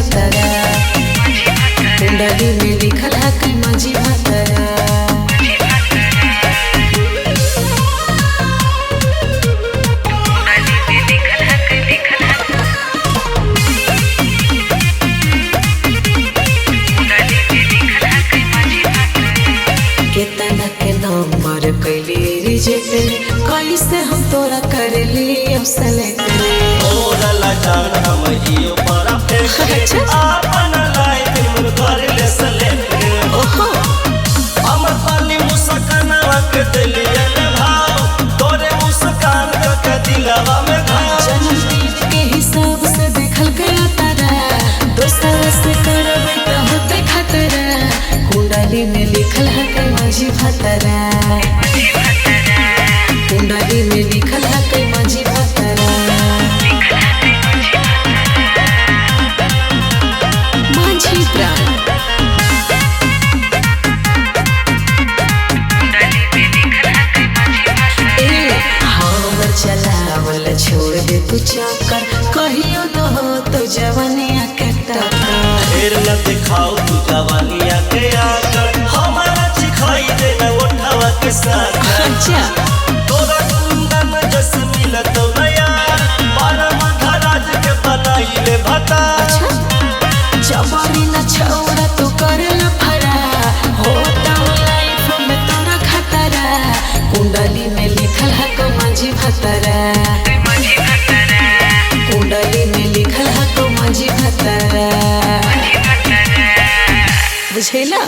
भतरा, कुंडली में लिखल है कि माझी भतरा। केतना के नंबर कैली रिजेक्ट, कैसे हम तोरा करली अब सेलेक्ट। ओरला जान हम हियो परफेक्ट, अपन लाइफ में कर ले सेलेक्ट। ओहो हमर पाली मुस्कानवा के दिलिया में भाव, तोरे मुस्कान के दिलवा में घाव। जन्मदिन के हिसाब से देखल गया तारा, दोसर से करबै त होते खतरा। कुंडली में लिखल है कि माझी भतरा, कुंडली में लिखल है कि माझी भतरा। माझी प्राण हमर चलावल छोड़ दे तू चाकर, कहियो न हो तो जवानिया के टक्कर। ढेर न दिखाओ तू जवानिया के आकर, हमारा चिखाई दे न उठावा के साथ। अच्छा तोरा कुंदन जस मिलत नया, परम धराज के बनाई ले भता। जवानी न छोड़ा तो करल फरा, होता लाइफ में तोरा खतरा। कुंडली में लिखल है कि माझी भतरा, कुंडली में लिखल है कि माझी भतरा। बुझेला।